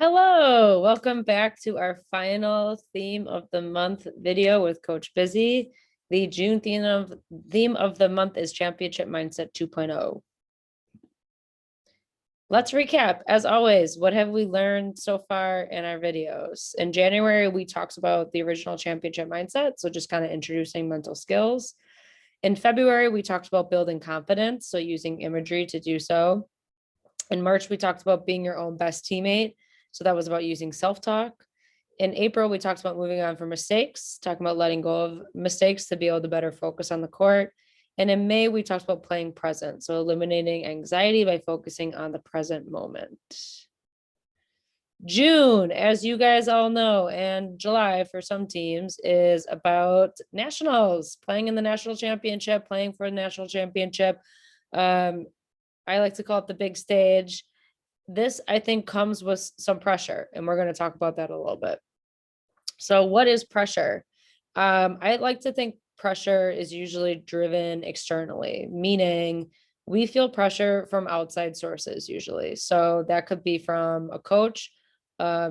Hello, welcome back to our final theme of the month video with Coach Busy. The June theme of the month is Championship Mindset 2.0. Let's recap. As always, what have we learned so far in our videos? In January, we talked about the original championship mindset, so just kind of introducing mental skills. In February, we talked about building confidence, so using imagery to do so. In March, we talked about being your own best teammate. So that was about using self-talk. In April, we talked about moving on from mistakes, talking about letting go of mistakes to be able to better focus on the court. And in May, we talked about playing present. So eliminating anxiety by focusing on the present moment. June, as you guys all know, and July for some teams is about nationals, playing in the national championship, playing for the national championship. I like to call it the big stage. This, I think, comes with some pressure, and we're going to talk about that a little bit. So, what is pressure? I like to think pressure is usually driven externally, meaning we feel pressure from outside sources usually. So, that could be from a coach,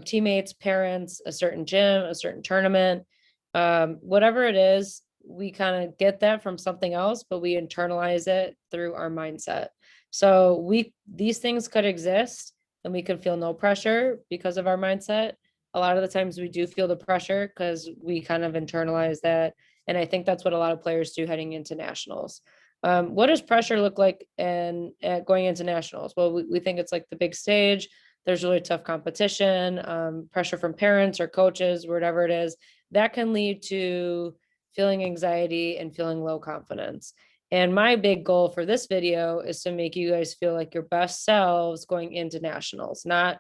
teammates, parents, a certain gym, a certain tournament, whatever it is. We kind of get that from something else, but we internalize it through our mindset. So these things could exist and we could feel no pressure because of our mindset. A lot of the times we do feel the pressure because we kind of internalize that. And I think that's what a lot of players do heading into nationals. What does pressure look like going into nationals? Well, we think it's like the big stage. There's really tough competition, pressure from parents or coaches, whatever it is. That can lead to feeling anxiety and feeling low confidence. And my big goal for this video is to make you guys feel like your best selves going into nationals, not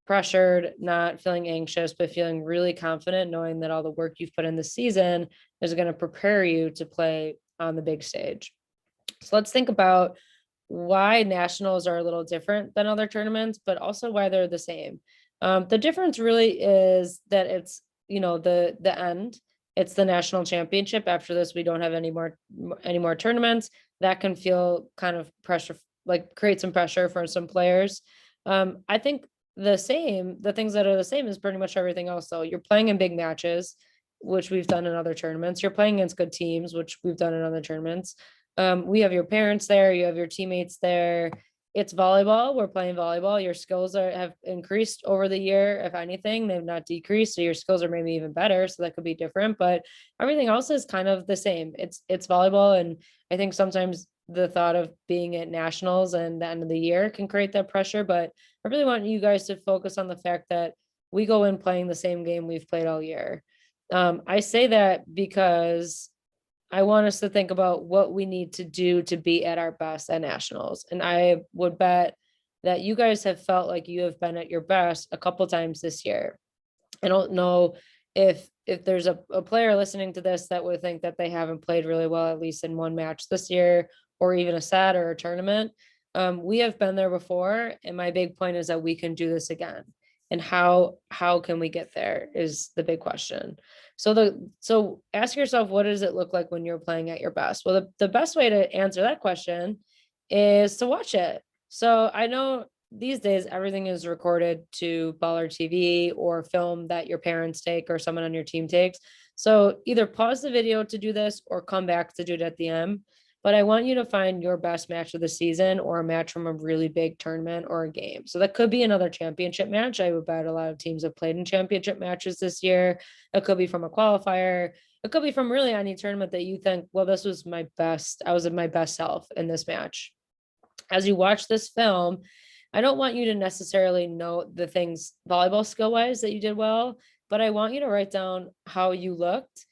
pressured, not feeling anxious, but feeling really confident, knowing that all the work you've put in this season is going to prepare you to play on the big stage. So let's think about why nationals are a little different than other tournaments, but also why they're the same. The difference really is that it's, the end. It's the national championship. After this, we don't have any more tournaments. That can feel kind of pressure, like create some pressure for some players. I think the things that are the same is pretty much everything else. So you're playing in big matches, which we've done in other tournaments. You're playing against good teams, which we've done in other tournaments. We have your parents there, you have your teammates there. It's volleyball. We're playing volleyball. Your skills have increased over the year. If anything, they've not decreased. So your skills are maybe even better. So that could be different, but everything else is kind of the same. It's volleyball. And I think sometimes the thought of being at nationals and the end of the year can create that pressure. But I really want you guys to focus on the fact that we go in playing the same game we've played all year. I say that because I want us to think about what we need to do to be at our best at nationals. And I would bet that you guys have felt like you have been at your best a couple times this year. I don't know if there's a player listening to this that would think that they haven't played really well, at least in one match this year, or even a set or a tournament. We have been there before. And my big point is that we can do this again. And how can we get there is the big question. So ask yourself, what does it look like when you're playing at your best? Well, the best way to answer that question is to watch it. So I know these days everything is recorded to Baller TV or film that your parents take or someone on your team takes. So either pause the video to do this or come back to do it at the end. But I want you to find your best match of the season or a match from a really big tournament or a game. So that could be another championship match. I would bet a lot of teams have played in championship matches this year. It could be from a qualifier. It could be from really any tournament that you think, well, this was my best. I was at my best self in this match. As you watch this film, I don't want you to necessarily know the things volleyball skill wise that you did well, but I want you to write down how you looked.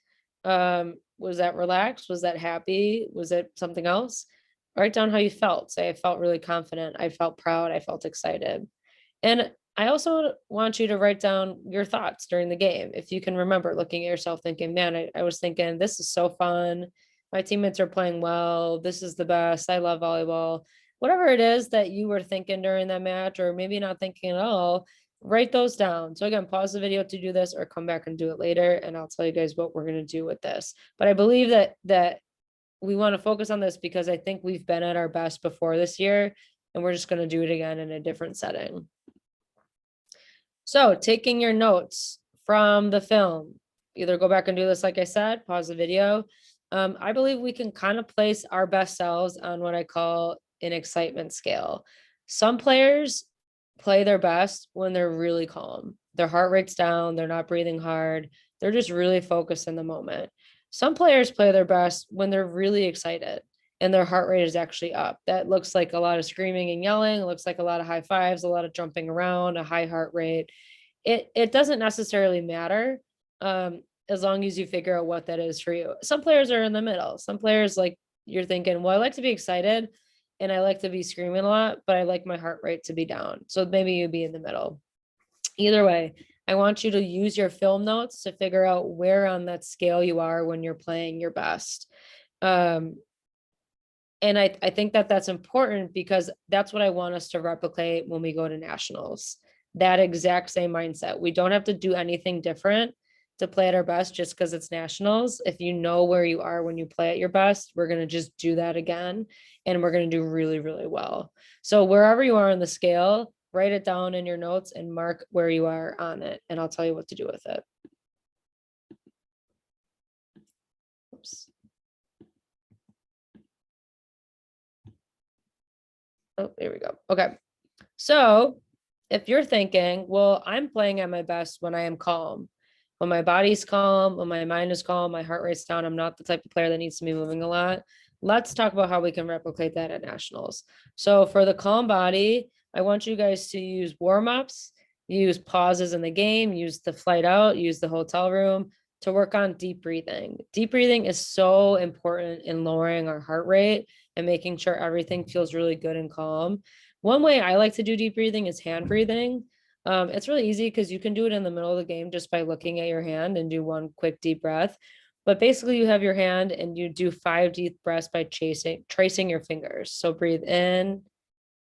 Was that relaxed? Was that happy? Was it something else? Write down how you felt. Say, I felt really confident. I felt proud. I felt excited. And I also want you to write down your thoughts during the game. If you can remember looking at yourself thinking, man, I was thinking, this is so fun. My teammates are playing well. This is the best. I love volleyball. Whatever it is that you were thinking during that match, or maybe not thinking at all, write those down. So again, pause the video to do this or come back and do it later. And I'll tell you guys what we're going to do with this. But I believe that we want to focus on this because I think we've been at our best before this year, and we're just going to do it again in a different setting. So taking your notes from the film, either go back and do this, like I said, pause the video. I believe we can kind of place our best selves on what I call an excitement scale. Some players play their best when they're really calm. Their heart rate's down, they're not breathing hard, they're just really focused in the moment. Some players play their best when they're really excited and their heart rate is actually up. That looks like a lot of screaming and yelling, it looks like a lot of high fives, a lot of jumping around, a high heart rate. It doesn't necessarily matter, as long as you figure out what that is for you. Some players are in the middle. Some players, like, you're thinking, well, I like to be excited and I like to be screaming a lot, but I like my heart rate to be down. So maybe you'd be in the middle. Either way, I want you to use your film notes to figure out where on that scale you are when you're playing your best. Um, and I think that that's important because that's what I want us to replicate when we go to nationals. That exact same mindset. We don't have to do anything different to play at our best just because it's nationals. If you know where you are when you play at your best, we're going to just do that again and we're going to do really, really well. So wherever you are on the scale, write it down in your notes and mark where you are on it, and I'll tell you what to do with it. Oops. Oh, there we go. Okay. So if you're thinking, well, I'm playing at my best when I am calm, when my body's calm, when my mind is calm, my heart rate's down, I'm not the type of player that needs to be moving a lot. Let's talk about how we can replicate that at nationals. So for the calm body, I want you guys to use warm-ups, use pauses in the game, use the flight out, use the hotel room to work on deep breathing. Deep breathing is so important in lowering our heart rate and making sure everything feels really good and calm. One way I like to do deep breathing is hand breathing. It's really easy because you can do it in the middle of the game just by looking at your hand and do one quick deep breath. But basically, you have your hand and you do 5 deep breaths by tracing your fingers. So breathe in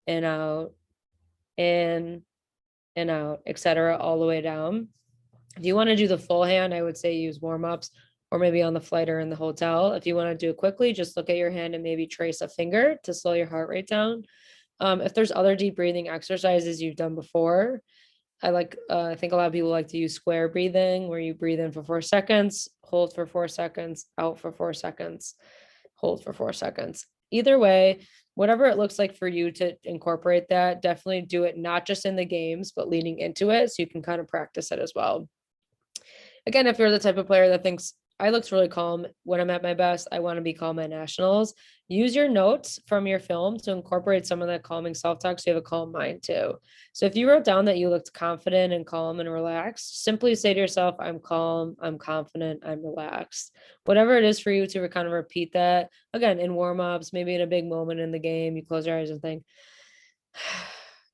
and out, in and out, etc., all the way down. If you want to do the full hand, I would say use warm ups or maybe on the flight or in the hotel. If you want to do it quickly, just look at your hand and maybe trace a finger to slow your heart rate down. If there's other deep breathing exercises you've done before, I think a lot of people like to use square breathing where you breathe in for 4 seconds, hold for 4 seconds, out for 4 seconds, hold for 4 seconds. Either way, whatever it looks like for you to incorporate that, definitely do it not just in the games, but leading into it so you can kind of practice it as well. Again, if you're the type of player that thinks I looked really calm when I'm at my best, I want to be calm at nationals, use your notes from your film to incorporate some of that calming self-talk so you have a calm mind too. So if you wrote down that you looked confident and calm and relaxed, simply say to yourself, I'm calm, I'm confident, I'm relaxed. Whatever it is for you to kind of repeat that again in warm-ups, maybe in a big moment in the game, you close your eyes and think,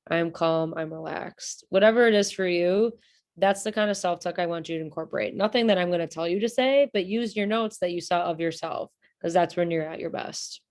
I'm calm, I'm relaxed. Whatever it is for you, that's the kind of self-talk I want you to incorporate. Nothing that I'm going to tell you to say, but use your notes that you saw of yourself, because that's when you're at your best.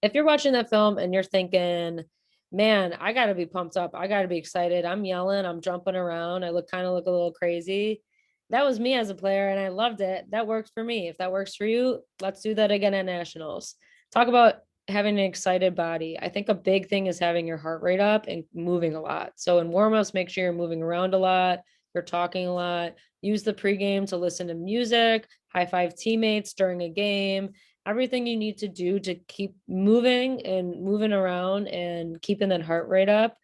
If you're watching that film and you're thinking, man, I got to be pumped up, I got to be excited, I'm yelling, I'm jumping around, I look a little crazy. That was me as a player and I loved it. That worked for me. If that works for you, let's do that again at nationals. Talk about having an excited body. I think a big thing is having your heart rate up and moving a lot. So in warm-ups, make sure you're moving around a lot, you're talking a lot. Use the pregame to listen to music, high five teammates during a game, everything you need to do to keep moving and moving around and keeping that heart rate up.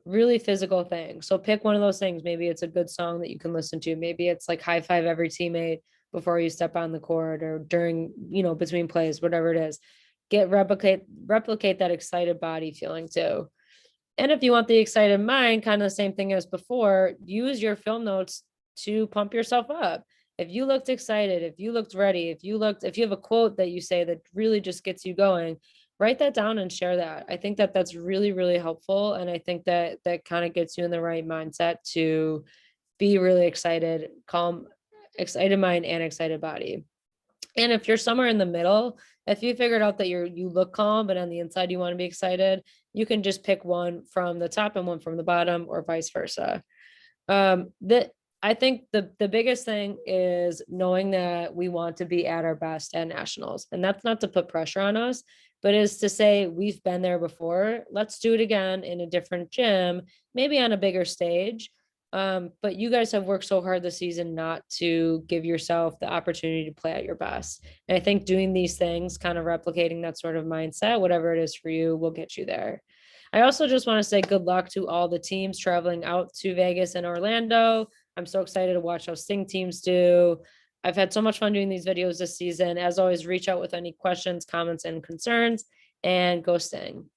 Really physical thing. So pick one of those things. Maybe it's a good song that you can listen to. Maybe it's like high five every teammate before you step on the court or during, between plays, whatever it is. Replicate that excited body feeling too. And if you want the excited mind, kind of the same thing as before, use your film notes to pump yourself up. If you looked excited, if you looked ready, if you have a quote that you say that really just gets you going, write that down and share that. I think that that's really, really helpful. And I think that that kind of gets you in the right mindset to be really excited, calm, excited mind and excited body. And if you're somewhere in the middle, if you figured out that you look calm, but on the inside you want to be excited, you can just pick one from the top and one from the bottom, or vice versa. The I think the biggest thing is knowing that we want to be at our best at nationals, and that's not to put pressure on us, but is to say we've been there before. Let's do it again in a different gym, maybe on a bigger stage. But you guys have worked so hard this season not to give yourself the opportunity to play at your best. And I think doing these things, kind of replicating that sort of mindset, whatever it is for you, will get you there. I also just want to say good luck to all the teams traveling out to Vegas and Orlando. I'm so excited to watch how Sting teams do. I've had so much fun doing these videos this season. As always, reach out with any questions, comments, and concerns, and go Sting.